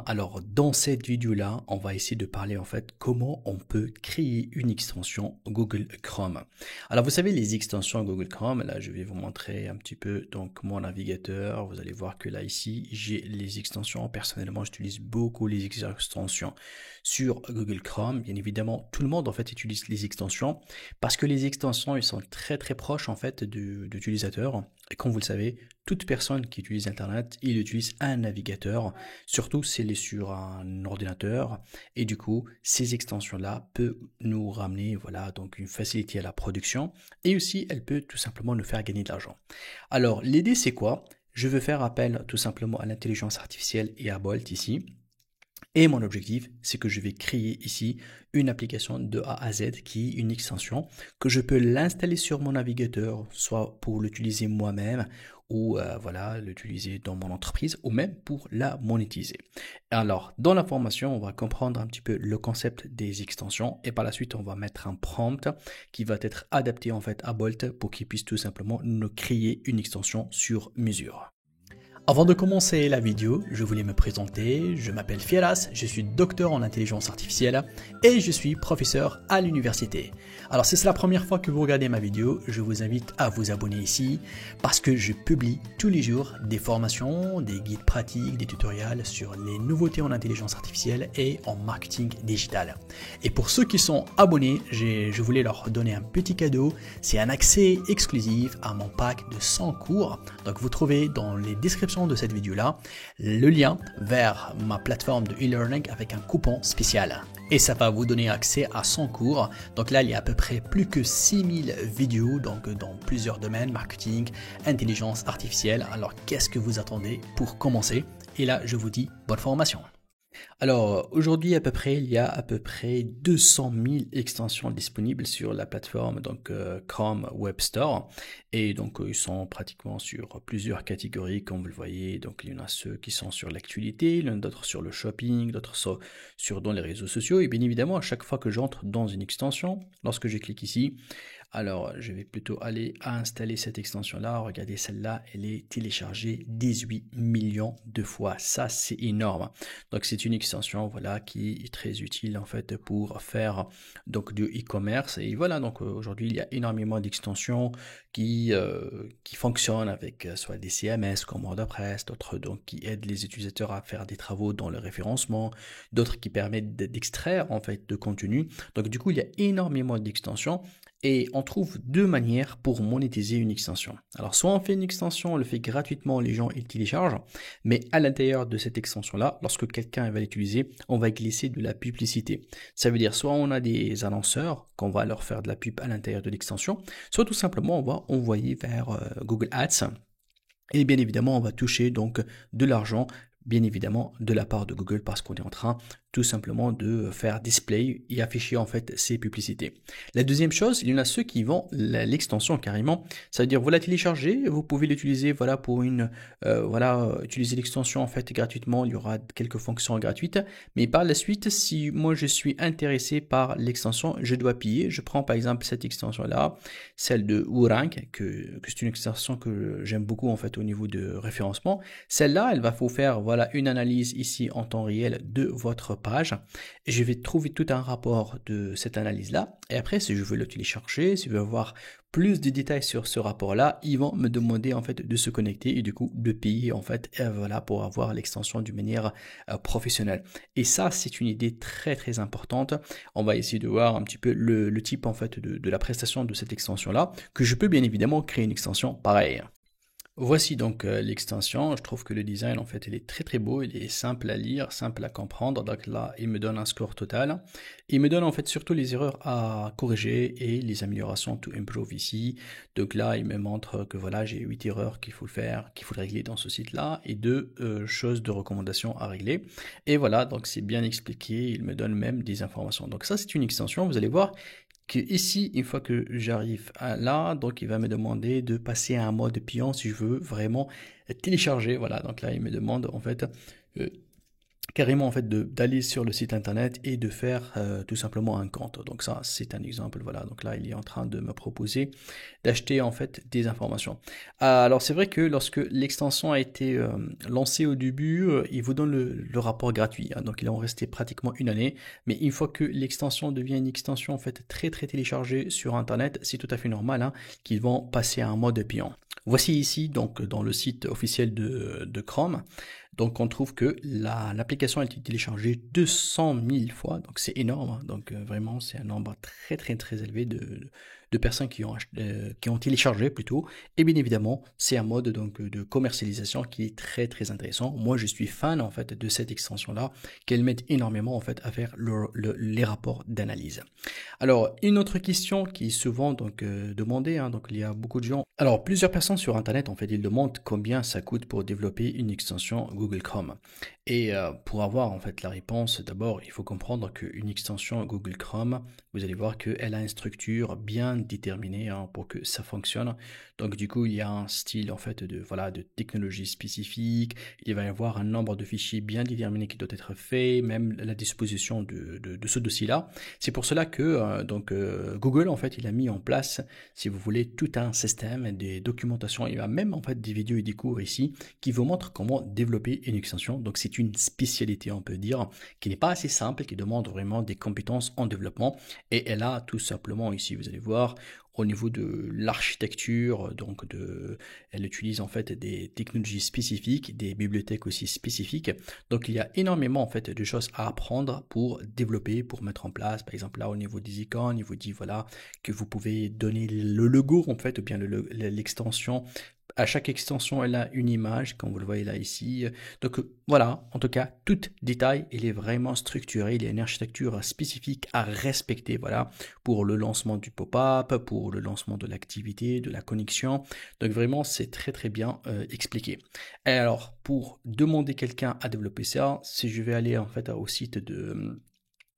Alors, dans cette vidéo-là, on va essayer de parler en fait comment on peut créer une extension Google Chrome. Alors, vous savez, les extensions Google Chrome, là, je vais vous montrer un petit peu donc mon navigateur. Vous allez voir que là, ici, j'ai les extensions. Personnellement, j'utilise beaucoup les extensions sur Google Chrome. Bien évidemment, tout le monde en fait utilise les extensions parce que les extensions, ils sont très très proches en fait d'utilisateurs. Et comme vous le savez, toute personne qui utilise Internet, il utilise un navigateur. Surtout s'il est sur un ordinateur et du coup ces extensions là peuvent nous ramener voilà donc une facilité à la production et aussi elle peut tout simplement nous faire gagner de l'argent. Alors l'idée c'est quoi? Je veux faire appel tout simplement à l'intelligence artificielle et à Bolt ici. Et mon objectif, c'est que je vais créer ici une application de A à Z qui est une extension que je peux l'installer sur mon navigateur, soit pour l'utiliser moi-même ou voilà, l'utiliser dans mon entreprise ou même pour la monétiser. Alors, dans la formation, on va comprendre un petit peu le concept des extensions et par la suite, on va mettre un prompt qui va être adapté en fait à Bolt pour qu'il puisse tout simplement nous créer une extension sur mesure. Avant de commencer la vidéo, je voulais me présenter, je m'appelle Fieras, je suis docteur en intelligence artificielle et je suis professeur à l'université. Alors si c'est la première fois que vous regardez ma vidéo, je vous invite à vous abonner ici parce que je publie tous les jours des formations, des guides pratiques, des tutoriels sur les nouveautés en intelligence artificielle et en marketing digital. Et pour ceux qui sont abonnés, je voulais leur donner un petit cadeau, c'est un accès exclusif à mon pack de 100 cours. Donc vous trouvez dans les descriptions de cette vidéo là le lien vers ma plateforme de e-learning avec un coupon spécial et ça va vous donner accès à 100 cours. Donc là il y a à peu près plus que 6000 vidéos donc dans plusieurs domaines, marketing, intelligence artificielle. Alors qu'est-ce que vous attendez pour commencer? Et là je vous dis bonne formation. Alors aujourd'hui il y a à peu près 200 000 extensions disponibles sur la plateforme donc Chrome Web Store et donc ils sont pratiquement sur plusieurs catégories comme vous le voyez. Donc il y en a ceux qui sont sur l'actualité, il y en a d'autres sur le shopping, d'autres sur dans les réseaux sociaux et bien évidemment à chaque fois que j'entre dans une extension, lorsque je clique ici, alors je vais plutôt aller à installer cette extension là. Regardez, celle-là elle est téléchargée 18 millions de fois, ça c'est énorme. Donc c'est une extension voilà qui est très utile en fait pour faire donc du e-commerce et voilà. Donc aujourd'hui il y a énormément d'extensions qui fonctionnent avec soit des CMS comme WordPress, d'autres donc qui aident les utilisateurs à faire des travaux dans le référencement, d'autres qui permettent d'extraire en fait de contenu. Donc du coup il y a énormément d'extensions. Et on trouve deux manières pour monétiser une extension. Alors soit on fait une extension, on le fait gratuitement, les gens ils téléchargent, mais à l'intérieur de cette extension-là, lorsque quelqu'un va l'utiliser, on va glisser de la publicité. Ça veut dire soit on a des annonceurs qu'on va leur faire de la pub à l'intérieur de l'extension, soit tout simplement on va envoyer vers Google Ads. Et bien évidemment, on va toucher donc de l'argent, bien évidemment, de la part de Google parce qu'on est en train tout simplement de faire display et afficher en fait ces publicités. La deuxième chose, il y en a ceux qui vendent l'extension carrément. Ça veut dire vous la téléchargez, vous pouvez l'utiliser voilà pour utiliser l'extension en fait gratuitement. Il y aura quelques fonctions gratuites, mais par la suite, si moi je suis intéressé par l'extension, je dois payer. Je prends par exemple cette extension là, celle de Woorank, que c'est une extension que j'aime beaucoup en fait au niveau de référencement. Celle-là, elle va vous faire voilà une analyse ici en temps réel de votre page et je vais trouver tout un rapport de cette analyse là et après si je veux le télécharger, si je veux avoir plus de détails sur ce rapport là, ils vont me demander en fait de se connecter et du coup de payer en fait voilà pour avoir l'extension d'une manière professionnelle. Et ça c'est une idée très très importante. On va essayer de voir un petit peu le type en fait de la prestation de cette extension là, que je peux bien évidemment créer une extension pareille. Voici donc l'extension. Je trouve que le design en fait il est très très beau, il est simple à lire, simple à comprendre. Donc là il me donne un score total. Il me donne en fait surtout les erreurs à corriger et les améliorations to improve ici. Donc là il me montre que voilà j'ai 8 erreurs qu'il faut faire, qu'il faut régler dans ce site là et 2 choses de recommandation à régler. Et voilà donc c'est bien expliqué, il me donne même des informations. Donc ça c'est une extension, vous allez voir que ici, une fois que j'arrive à là, donc il va me demander de passer à un mode pion si je veux vraiment télécharger. Voilà, donc là il me demande en fait carrément en fait d'aller sur le site internet et de faire tout simplement un compte. Donc ça, c'est un exemple. Voilà. Donc là, il est en train de me proposer d'acheter en fait des informations. Alors c'est vrai que lorsque l'extension a été lancée au début, il vous donne le rapport gratuit. Hein. Donc il en restait pratiquement une année. Mais une fois que l'extension devient une extension en fait très très téléchargée sur internet, c'est tout à fait normal hein, qu'ils vont passer à un mode payant. Voici ici donc dans le site officiel de Chrome. Donc on trouve que l'application a été téléchargée 200 000 fois, donc c'est énorme. Hein. Donc vraiment c'est un nombre très très très élevé de personnes qui ont téléchargé plutôt. Et bien évidemment c'est un mode donc de commercialisation qui est très très intéressant. Moi je suis fan en fait de cette extension là, qu'elle m'aide énormément en fait à faire les rapports d'analyse. Alors, une autre question qui est souvent donc demandée, hein, donc il y a beaucoup de gens. Alors, plusieurs personnes sur Internet, en fait, ils demandent combien ça coûte pour développer une extension Google Chrome. Et pour avoir en fait la réponse, d'abord, il faut comprendre qu'une extension Google Chrome, vous allez voir qu'elle a une structure bien déterminée hein, pour que ça fonctionne. Donc, du coup, il y a un style en fait de voilà de technologie spécifique. Il va y avoir un nombre de fichiers bien déterminé qui doit être fait, même la disposition de ce dossier-là. C'est pour cela que Google en fait il a mis en place, si vous voulez, tout un système des documentations. Il y a même en fait des vidéos et des cours ici qui vous montrent comment développer une extension. Donc c'est une spécialité on peut dire qui n'est pas assez simple, qui demande vraiment des compétences en développement. Et elle a tout simplement ici, vous allez voir, au niveau de l'architecture, elle utilise en fait des technologies spécifiques, des bibliothèques aussi spécifiques. Donc il y a énormément en fait de choses à apprendre pour développer, pour mettre en place. Par exemple là au niveau des icônes, il vous dit voilà que vous pouvez donner le logo en fait ou bien l'extension. À chaque extension, elle a une image, comme vous le voyez là ici. Donc voilà, en tout cas, tout détail, il est vraiment structuré. Il y a une architecture spécifique à respecter, voilà, pour le lancement du pop-up, pour le lancement de l'activité, de la connexion. Donc vraiment, c'est très très bien expliqué. Et alors, pour demander quelqu'un à développer ça, si je vais aller en fait au site de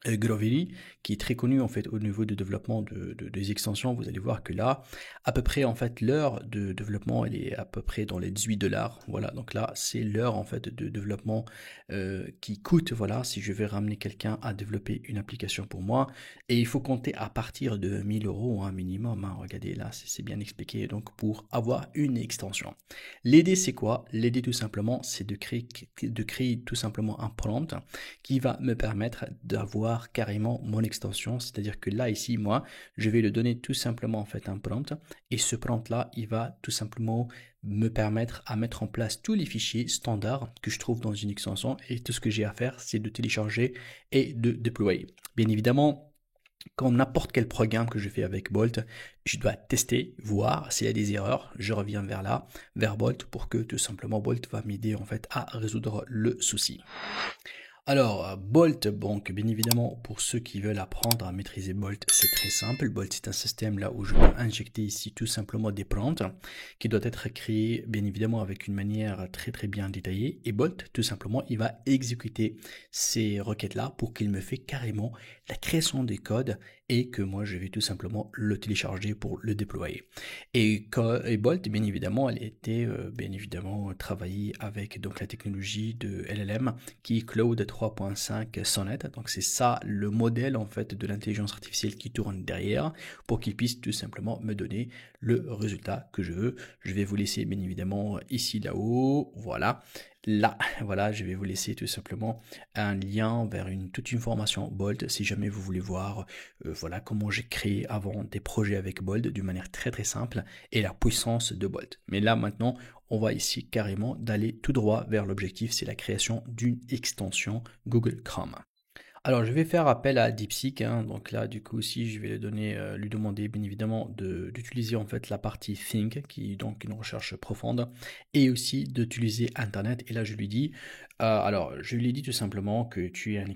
Grovely, qui est très connu en fait au niveau du développement des extensions, vous allez voir que là, à peu près en fait l'heure de développement, elle est à peu près dans les 18 dollars. Voilà, donc là c'est l'heure en fait de développement qui coûte. Voilà, si je vais ramener quelqu'un à développer une application pour moi, et il faut compter à partir de 1000 euros un minimum. Hein. Regardez là, c'est bien expliqué. Donc pour avoir une extension, l'idée c'est quoi? L'idée tout simplement, c'est de créer tout simplement un prompt qui va me permettre d'avoir carrément mon extension. C'est-à-dire que là, ici, moi, je vais le donner tout simplement en fait un prompt. Et ce prompt-là, il va tout simplement me permettre à mettre en place tous les fichiers standards que je trouve dans une extension. Et tout ce que j'ai à faire, c'est de télécharger et de déployer. Bien évidemment, comme n'importe quel programme que je fais avec Bolt, je dois tester, voir s'il y a des erreurs. Je reviens vers Bolt pour que tout simplement Bolt va m'aider en fait à résoudre le souci. Alors, Bolt, donc bien évidemment, pour ceux qui veulent apprendre à maîtriser Bolt, c'est très simple. Bolt, c'est un système là où je peux injecter ici tout simplement des prompts qui doivent être créés, bien évidemment, avec une manière très très bien détaillée. Et Bolt, tout simplement, il va exécuter ces requêtes-là pour qu'il me fait carrément la création des codes et que moi, je vais tout simplement le télécharger pour le déployer. Et Bolt, bien évidemment, elle était bien évidemment travaillée avec donc la technologie de LLM qui est Claude 3.5 Sonnet. Donc c'est ça le modèle en fait de l'intelligence artificielle qui tourne derrière pour qu'il puisse tout simplement me donner le résultat que je veux. Je vais vous laisser bien évidemment ici là-haut, voilà. Là, voilà, je vais vous laisser tout simplement un lien vers toute une formation Bolt si jamais vous voulez voir voilà comment j'ai créé avant des projets avec Bolt d'une manière très très simple et la puissance de Bolt. Mais là maintenant, on va ici carrément d'aller tout droit vers l'objectif, c'est la création d'une extension Google Chrome. Alors, je vais faire appel à DeepSeek, hein. Donc là, du coup, aussi, je vais lui demander, bien évidemment, d'utiliser en fait la partie Think, qui est donc une recherche profonde, et aussi d'utiliser Internet. Et là, je lui dis, alors, je lui dis tout simplement que tu es un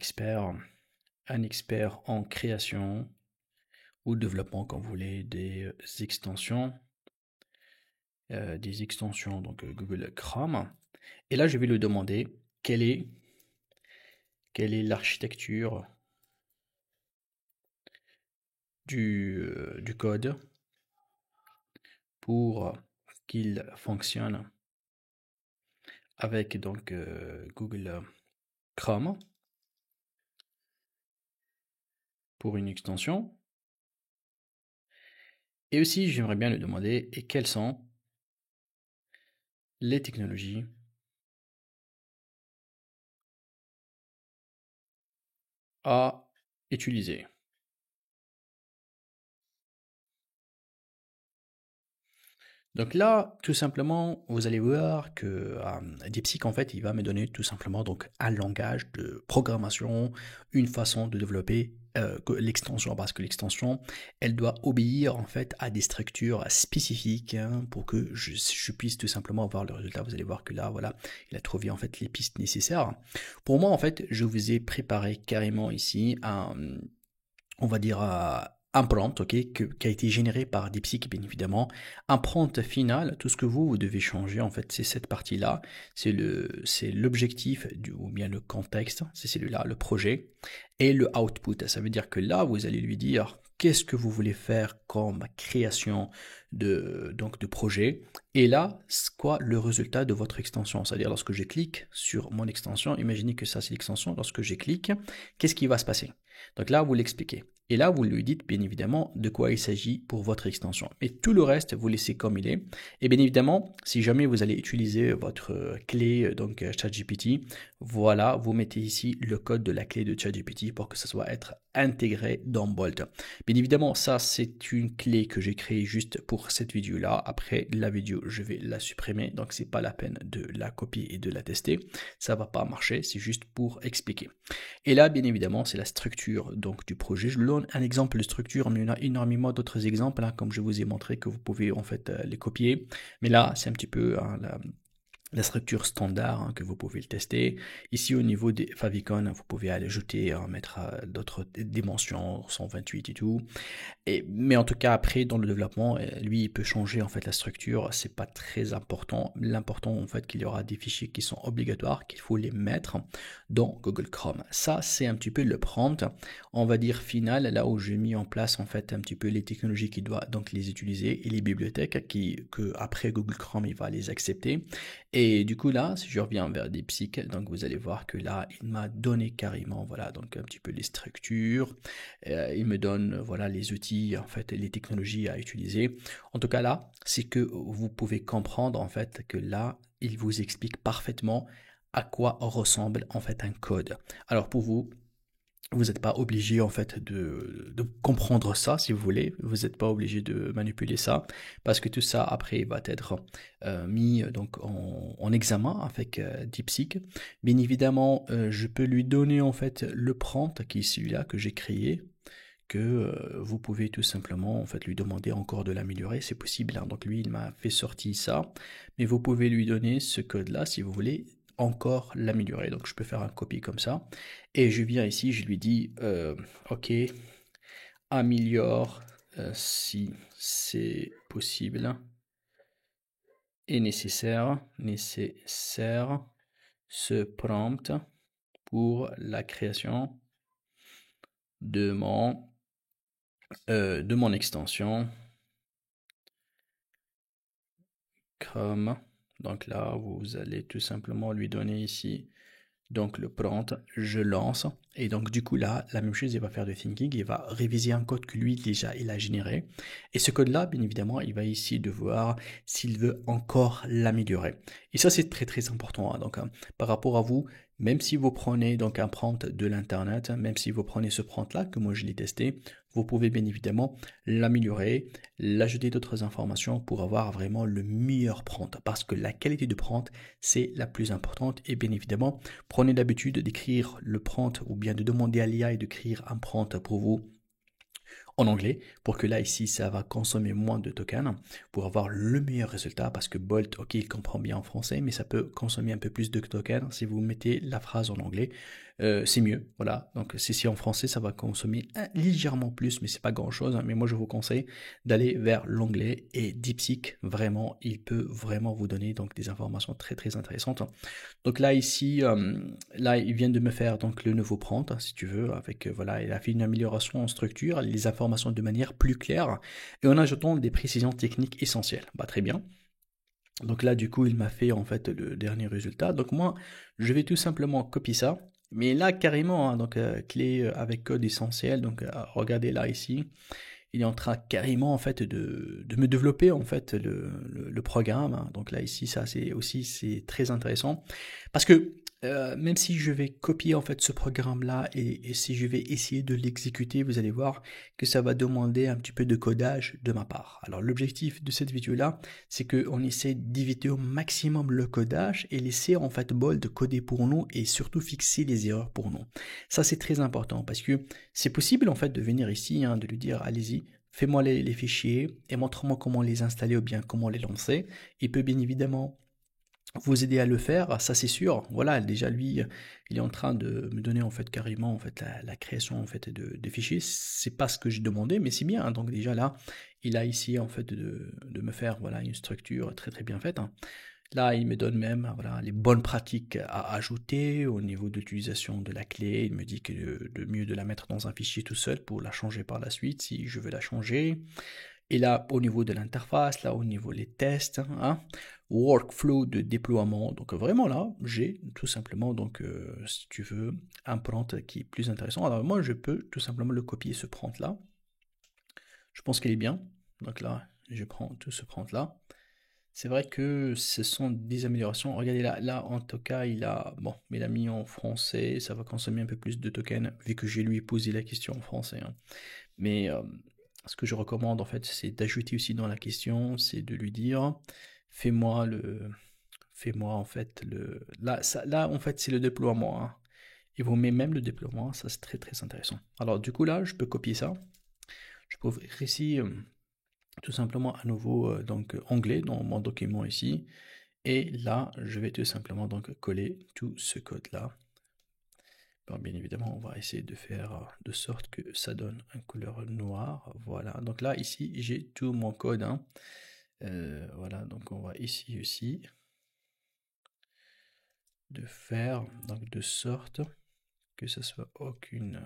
expert en création ou développement, quand vous voulez, des extensions, donc Google Chrome. Et là, je vais lui demander quelle est l'architecture du code pour qu'il fonctionne avec donc Google Chrome pour une extension. Et aussi, j'aimerais bien lui demander et quelles sont les technologies à utiliser. Donc là, tout simplement, vous allez voir que DeepSeek, en fait, il va me donner tout simplement donc un langage de programmation, une façon de développer l'extension, parce que l'extension, elle doit obéir en fait à des structures spécifiques hein, pour que je puisse tout simplement avoir le résultat. Vous allez voir que là, voilà, il a trouvé en fait les pistes nécessaires. Pour moi, en fait, je vous ai préparé carrément ici un on va dire, un prompt qui a été généré par DeepSeek, bien évidemment. Un prompt final, tout ce que vous devez changer, en fait, c'est cette partie-là. C'est l'objectif, ou bien le contexte, c'est celui-là, le projet, et le output. Ça veut dire que là, vous allez lui dire qu'est-ce que vous voulez faire comme création de projet. Et là, c'est quoi le résultat de votre extension? C'est-à-dire, lorsque je clique sur mon extension, imaginez que ça, c'est l'extension. Lorsque je clique, qu'est-ce qui va se passer? Donc là, vous l'expliquez. Et là, vous lui dites bien évidemment de quoi il s'agit pour votre extension. Et tout le reste, vous laissez comme il est. Et bien évidemment, si jamais vous allez utiliser votre clé donc ChatGPT, voilà, vous mettez ici le code de la clé de ChatGPT pour que ça soit être intégré dans Bolt. Bien évidemment, ça c'est une clé que j'ai créée juste pour cette vidéo-là. Après la vidéo, je vais la supprimer, donc c'est pas la peine de la copier et de la tester. Ça va pas marcher, c'est juste pour expliquer. Et là, bien évidemment, c'est la structure donc du projet. Je donne un exemple de structure, mais il y en a énormément d'autres exemples, hein, comme je vous ai montré que vous pouvez en fait les copier. Mais là, c'est un petit peu hein, la structure standard hein, que vous pouvez le tester. Ici au niveau des favicon, vous pouvez ajouter, mettre d'autres dimensions, 128 et tout. Mais en tout cas après dans le développement, lui il peut changer en fait la structure, c'est pas très important. L'important en fait qu'il y aura des fichiers qui sont obligatoires, qu'il faut les mettre dans Google Chrome. Ça c'est un petit peu le prompt, on va dire final, là où j'ai mis en place en fait un petit peu les technologies qui doivent donc les utiliser et les bibliothèques que après Google Chrome il va les accepter. Et du coup là, si je reviens vers DeepSeek, donc vous allez voir que là il m'a donné carrément voilà donc un petit peu les structures, il me donne voilà les outils en fait les technologies à utiliser. En tout cas là, c'est que vous pouvez comprendre en fait que là il vous explique parfaitement à quoi ressemble en fait un code. Alors pour vous, vous n'êtes pas obligé en fait de comprendre ça si vous voulez, vous n'êtes pas obligé de manipuler ça parce que tout ça après va être mis donc en examen avec DeepSeek. Bien évidemment, je peux lui donner en fait le prompt qui est celui-là que j'ai créé que vous pouvez tout simplement en fait lui demander encore de l'améliorer, c'est possible hein. Donc lui il m'a fait sortir ça, mais vous pouvez lui donner ce code là si vous voulez encore l'améliorer. Donc je peux faire un copie comme ça et je viens ici, je lui dis ok, améliore si c'est possible et nécessaire ce prompt pour la création de mon extension Chrome. Donc là, vous allez tout simplement lui donner ici donc le prompt, je lance, et donc du coup là, la même chose, il va faire de thinking, il va réviser un code que lui déjà il a généré, et ce code-là, bien évidemment, il va ici devoir s'il veut encore l'améliorer. Et ça c'est très très important, hein. Donc par rapport à vous, même si vous prenez donc un prompt de l'internet, même si vous prenez ce prompt-là que moi je l'ai testé, vous pouvez bien évidemment l'améliorer, l'ajouter d'autres informations pour avoir vraiment le meilleur prompt, parce que la qualité de prompt c'est la plus importante, et bien évidemment prenez l'habitude d'écrire le prompt ou bien de demander à l'IA d'écrire un prompt pour vous en anglais pour que là ici ça va consommer moins de tokens pour avoir le meilleur résultat, parce que Bolt ok il comprend bien en français mais ça peut consommer un peu plus de tokens si vous mettez la phrase en anglais. C'est mieux, voilà. Donc si en français ça va consommer légèrement plus mais c'est pas grand chose hein. Mais moi je vous conseille d'aller vers l'anglais, et DeepSeek vraiment il peut vraiment vous donner donc des informations très très intéressantes. Donc là ici, là il vient de me faire donc le nouveau prompt, si tu veux, avec voilà, il a fait une amélioration en structure, les informations de manière plus claire, et en ajoutant des précisions techniques essentielles. Bah très bien. Donc là du coup il m'a fait en fait le dernier résultat. Donc moi je vais tout simplement copier ça Mais là, carrément, hein, donc clé avec code essentiel. Donc regardez là ici, il est en train carrément en fait de me développer en fait le programme, hein. Donc là ici, ça c'est très intéressant parce que même si je vais copier en fait ce programme là et si je vais essayer de l'exécuter, vous allez voir que ça va demander un petit peu de codage de ma part. Alors l'objectif de cette vidéo là, c'est qu'on essaie d'éviter au maximum le codage et laisser en fait Bolt coder pour nous et surtout fixer les erreurs pour nous. Ça c'est très important parce que c'est possible en fait de venir ici, hein, de lui dire allez-y, fais-moi les fichiers et montre-moi comment les installer ou bien comment les lancer. Il peut bien évidemment vous aider à le faire, ça c'est sûr. Voilà, déjà lui, il est en train de me donner en fait carrément en fait la création en fait de fichiers. C'est pas ce que j'ai demandé, mais c'est bien, hein. Donc déjà là, il a ici en fait de me faire voilà une structure très très bien faite, hein. Là, il me donne même voilà, les bonnes pratiques à ajouter au niveau de l'utilisation de la clé. Il me dit que de mieux de la mettre dans un fichier tout seul pour la changer par la suite si je veux la changer. Et là, au niveau de l'interface, là, au niveau des tests, hein, workflow de déploiement. Donc vraiment là, j'ai tout simplement, donc si tu veux, un prompt qui est plus intéressant. Alors moi, je peux tout simplement le copier, ce prompt là. Je pense qu'il est bien. Donc là, je prends tout ce prompt là. C'est vrai que ce sont des améliorations. Regardez là en tout cas, il l'a mis en français, ça va consommer un peu plus de tokens, vu que j'ai lui posé la question en français, hein. Mais ce que je recommande en fait, c'est d'ajouter aussi dans la question, c'est de lui dire, fais-moi en fait là en fait c'est le déploiement, hein. Il vous met même le déploiement, ça c'est très très intéressant. Alors du coup là, je peux copier ça. Je peux ouvrir ici tout simplement à nouveau donc onglet dans mon document ici. Et là, je vais tout simplement donc coller tout ce code-là. Bon, bien évidemment, on va essayer de faire de sorte que ça donne une couleur noire. Voilà, donc là, ici, j'ai tout mon code, hein. Voilà, donc on va ici aussi de faire donc de sorte que ce soit aucune...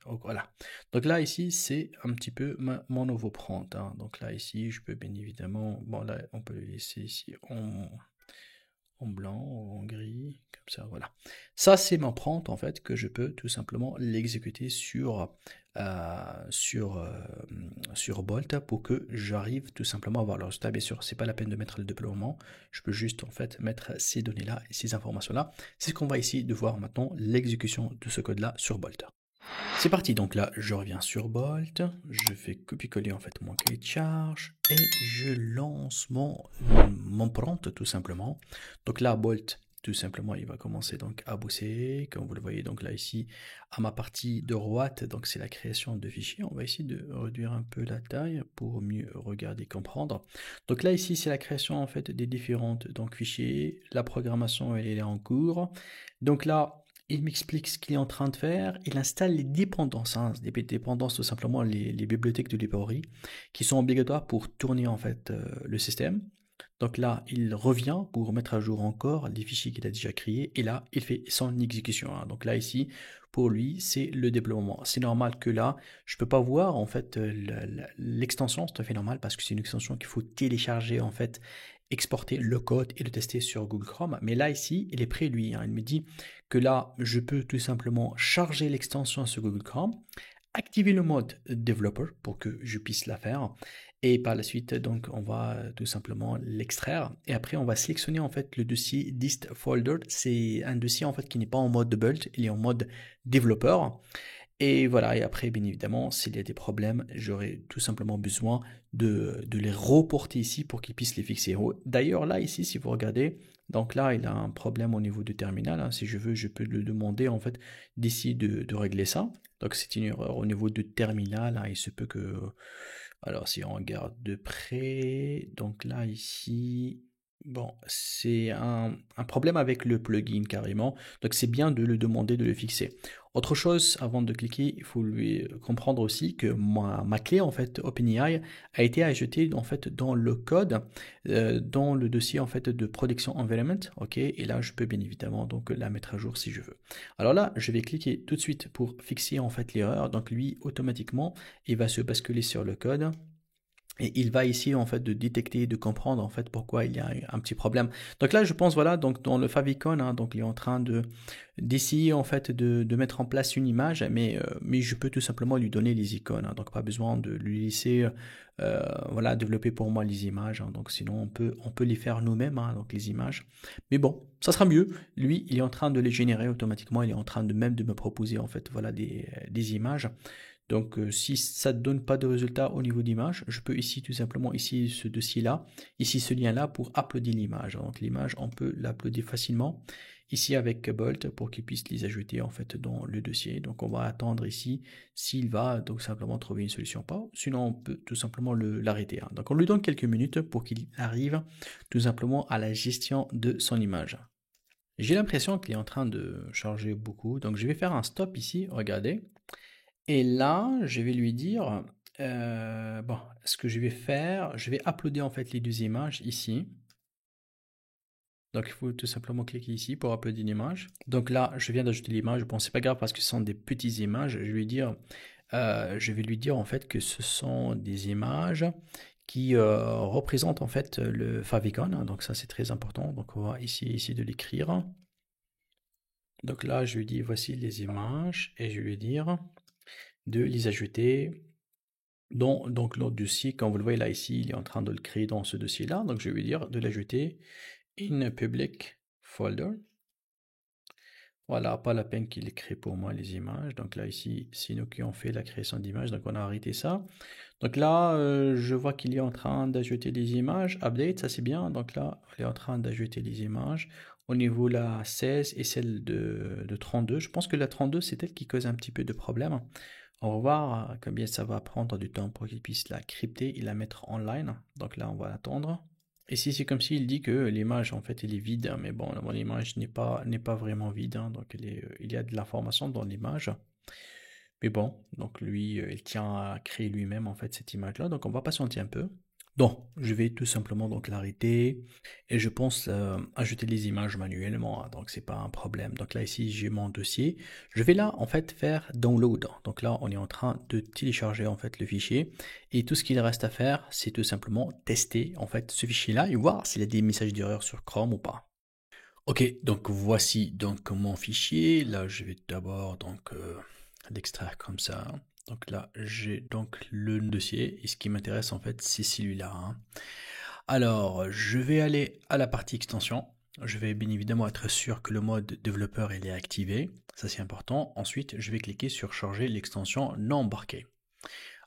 Voilà. Donc là, ici, c'est un petit peu mon nouveau prompt, hein. Donc là, ici, je peux bien évidemment... Bon, là, on peut le laisser ici en blanc ou en gris, comme ça, voilà. Ça, c'est mon prompt, en fait, que je peux tout simplement l'exécuter sur Bolt pour que j'arrive tout simplement à voir le résultat. Bien sûr, c'est pas la peine de mettre le déploiement. Je peux juste, en fait, mettre ces données-là et ces informations-là. C'est ce qu'on va essayer de voir maintenant, l'exécution de ce code-là sur Bolt. C'est parti, donc là je reviens sur Bolt, je fais copier-coller en fait mon cahier de charge et je lance mon prompt tout simplement. Donc là Bolt tout simplement il va commencer donc à bosser, comme vous le voyez donc là ici à ma partie droite, donc c'est la création de fichiers. On va essayer de réduire un peu la taille pour mieux regarder, comprendre. Donc là ici c'est la création en fait des différentes donc fichiers, la programmation elle est en cours. Donc là il m'explique ce qu'il est en train de faire, il installe les dépendances, hein, des dépendances tout simplement les bibliothèques de librairie qui sont obligatoires pour tourner en fait le système. Donc là, il revient pour mettre à jour encore les fichiers qu'il a déjà créés et là, il fait son exécution, hein. Donc là, ici, pour lui, c'est le déploiement. C'est normal que là, je peux pas voir en fait l'extension, c'est tout à fait normal parce que c'est une extension qu'il faut télécharger en fait, exporter le code et le tester sur Google Chrome. Mais là, ici, il est prêt lui, hein. Il me dit que là, je peux tout simplement charger l'extension sur Google Chrome, activer le mode developer pour que je puisse la faire et par la suite donc on va tout simplement l'extraire et après on va sélectionner en fait le dossier dist folder. C'est un dossier en fait qui n'est pas en mode build, il est en mode développeur. Et voilà, et après, bien évidemment, s'il y a des problèmes, j'aurai tout simplement besoin de les reporter ici pour qu'ils puissent les fixer. D'ailleurs, là, ici, si vous regardez, donc là, il a un problème au niveau du terminal, hein. Si je veux, je peux le demander, en fait, d'ici de régler ça. Donc, c'est une erreur au niveau du terminal, hein. Il se peut que... Alors, si on regarde de près, donc là, ici... Bon, c'est un problème avec le plugin carrément, donc c'est bien de le demander de le fixer. Autre chose, avant de cliquer, il faut lui comprendre aussi que ma clé en fait OpenAI a été ajoutée en fait dans le code, dans le dossier en fait de Production Environment, ok. Et là, je peux bien évidemment donc la mettre à jour si je veux. Alors là, je vais cliquer tout de suite pour fixer en fait l'erreur. Donc lui, automatiquement, il va se basculer sur le code. Et il va ici en fait de détecter, de comprendre en fait pourquoi il y a un petit problème. Donc là, je pense voilà, donc dans le favicon, hein, donc il est en train de d'essayer en fait de mettre en place une image, mais je peux tout simplement lui donner les icônes, hein, donc pas besoin de lui laisser voilà développer pour moi les images, hein, donc sinon on peut les faire nous-mêmes, hein, donc les images. Mais bon, ça sera mieux. Lui, il est en train de les générer automatiquement, il est en train de même de me proposer en fait voilà des images. Donc, si ça ne donne pas de résultat au niveau d'image, je peux ici tout simplement, ici ce dossier-là, ici ce lien-là pour uploader l'image. Donc l'image, on peut l'uploader facilement ici avec Bolt pour qu'il puisse les ajouter en fait dans le dossier. Donc on va attendre ici s'il va donc simplement trouver une solution pas. Sinon on peut tout simplement l'arrêter, hein. Donc on lui donne quelques minutes pour qu'il arrive tout simplement à la gestion de son image. J'ai l'impression qu'il est en train de charger beaucoup. Donc je vais faire un stop ici, regardez. Et là, je vais lui dire, bon, ce que je vais faire, je vais uploader en fait les deux images ici. Donc il faut tout simplement cliquer ici pour uploader une image. Donc là, je viens d'ajouter l'image. Bon, c'est pas grave parce que ce sont des petites images. Je vais lui dire en fait que ce sont des images qui représentent en fait le favicon, hein. Donc ça, c'est très important. Donc on va essayer de l'écrire. Donc là, je lui dis voici les images et je vais lui dire de les ajouter dans donc l'autre dossier. Comme vous le voyez là ici, il est en train de le créer dans ce dossier-là. Donc je vais lui dire de l'ajouter in public folder. Voilà, pas la peine qu'il crée pour moi les images. Donc là ici, c'est nous qui ont fait la création d'images. Donc on a arrêté ça. Donc là, je vois qu'il est en train d'ajouter les images. Update, ça c'est bien. Donc là, il est en train d'ajouter les images. Au niveau la 16 et celle de 32. Je pense que la 32, c'est elle qui cause un petit peu de problème. On va voir combien ça va prendre du temps pour qu'il puisse la crypter et la mettre online. Donc là, on va attendre. Ici, c'est comme s'il dit que l'image, en fait, elle est vide. Mais bon, l'image n'est pas vraiment vide, hein. Donc il y a de l'information dans l'image. Mais bon, donc lui, il tient à créer lui-même, en fait, cette image-là. Donc on va patienter un peu. Donc, je vais tout simplement donc l'arrêter et je pense ajouter les images manuellement, hein. Donc c'est pas un problème. Donc là ici j'ai mon dossier. Je vais là en fait faire download. Donc là on est en train de télécharger en fait le fichier et tout ce qu'il reste à faire c'est tout simplement tester en fait ce fichier-là et voir s'il y a des messages d'erreur sur Chrome ou pas. Ok, donc voici donc mon fichier. Là je vais d'abord donc l'extraire comme ça. Donc là, j'ai donc le dossier et ce qui m'intéresse en fait, c'est celui-là, hein. Alors, je vais aller à la partie extension. Je vais bien évidemment être sûr que le mode développeur il est activé. Ça, c'est important. Ensuite, je vais cliquer sur charger l'extension non embarquée.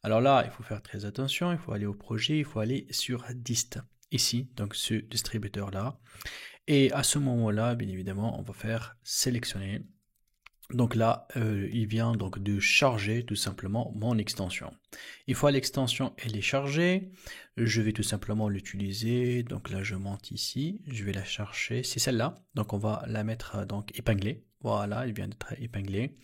Alors là, il faut faire très attention. Il faut aller au projet. Il faut aller sur dist. Ici, donc ce distributeur-là. Et à ce moment-là, bien évidemment, on va faire sélectionner. Donc là, il vient donc de charger tout simplement mon extension. Une fois l'extension elle est chargée, je vais tout simplement l'utiliser. Donc là, je monte ici, je vais la chercher. C'est celle-là. Donc on va la mettre donc épinglée. Voilà, elle vient d'être épinglée.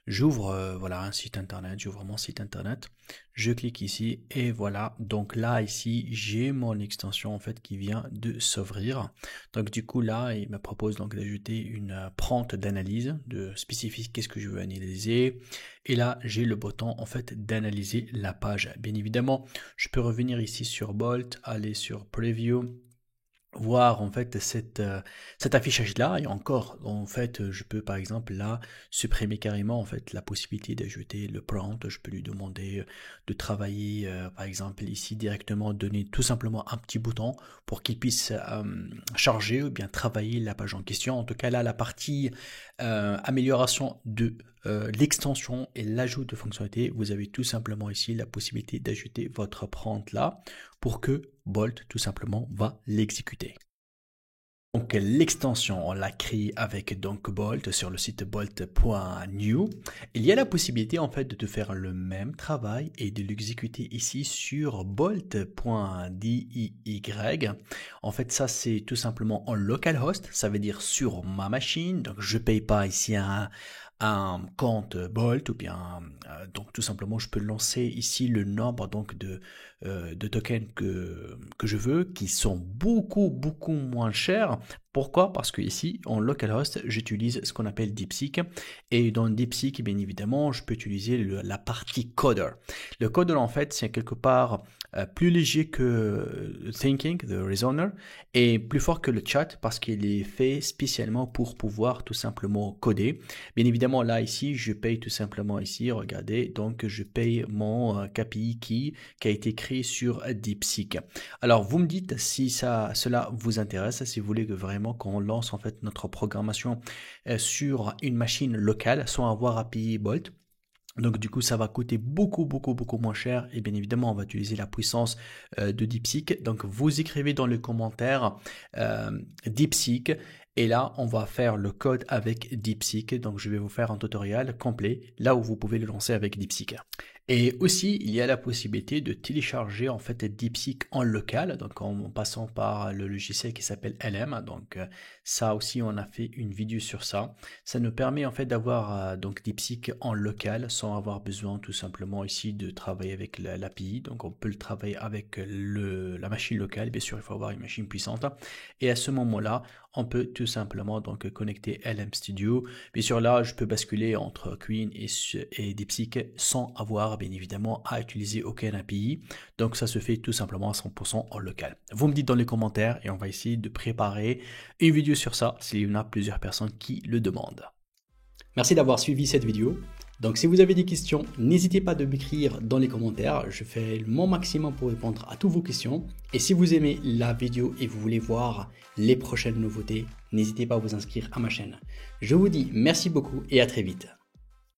J'ouvre voilà un site internet, j'ouvre mon site internet, je clique ici et voilà, donc là ici j'ai mon extension en fait qui vient de s'ouvrir. Donc du coup là il me propose donc d'ajouter une prompt d'analyse, de spécifier qu'est-ce que je veux analyser et là j'ai le bouton en fait d'analyser la page. Bien évidemment je peux revenir ici sur Bolt, aller sur Preview, voir en fait cet affichage là et encore en fait je peux par exemple là supprimer carrément en fait la possibilité d'ajouter le prompt. Je peux lui demander de travailler par exemple ici directement, donner tout simplement un petit bouton pour qu'il puisse charger ou bien travailler la page en question. En tout cas là la partie amélioration de l'extension et l'ajout de fonctionnalités, vous avez tout simplement ici la possibilité d'ajouter votre prompt là pour que Bolt tout simplement va l'exécuter. Donc l'extension on l'a créée avec donc Bolt sur le site bolt.new. Il y a la possibilité en fait de faire le même travail et de l'exécuter ici sur bolt.diy. En fait ça c'est tout simplement en localhost, ça veut dire sur ma machine. Donc je paye pas ici un compte Bolt ou bien donc tout simplement je peux lancer ici le nombre donc de tokens que je veux qui sont beaucoup moins chers Pourquoi? Parce que ici, en localhost, j'utilise ce qu'on appelle DeepSeek. Et dans DeepSeek, bien évidemment, je peux utiliser la partie coder. Le coder, en fait, c'est quelque part plus léger que Thinking, the Reasoner, et plus fort que le chat parce qu'il est fait spécialement pour pouvoir tout simplement coder. Bien évidemment, là, ici, je paye tout simplement ici, regardez, donc je paye mon KPI qui a été créé sur DeepSeek. Alors, vous me dites si cela vous intéresse, si vous voulez que vraiment qu'on lance en fait notre programmation sur une machine locale sans avoir API Bolt. Donc du coup, ça va coûter beaucoup moins cher et bien évidemment, on va utiliser la puissance de DeepSeek. Donc vous écrivez dans les commentaires DeepSeek et là, on va faire le code avec DeepSeek. Donc je vais vous faire un tutoriel complet là où vous pouvez le lancer avec DeepSeek. Et aussi, il y a la possibilité de télécharger en fait DeepSeek en local, donc en passant par le logiciel qui s'appelle LM. Donc ça aussi, on a fait une vidéo sur ça. Ça nous permet en fait d'avoir donc DeepSeek en local sans avoir besoin tout simplement ici de travailler avec l'API. Donc on peut le travailler avec la machine locale. Bien sûr, il faut avoir une machine puissante. Et à ce moment-là, on peut tout simplement donc connecter LM Studio. Bien sûr, là, je peux basculer entre Queen et DeepSeek sans avoir bien évidemment à utiliser aucun API. Donc ça se fait tout simplement à 100% en local. Vous me dites dans les commentaires et on va essayer de préparer une vidéo sur ça s'il y en a plusieurs personnes qui le demandent. Merci d'avoir suivi cette vidéo. Donc si vous avez des questions, n'hésitez pas de m'écrire dans les commentaires. Je fais mon maximum pour répondre à toutes vos questions. Et si vous aimez la vidéo et vous voulez voir les prochaines nouveautés, n'hésitez pas à vous inscrire à ma chaîne. Je vous dis merci beaucoup et à très vite.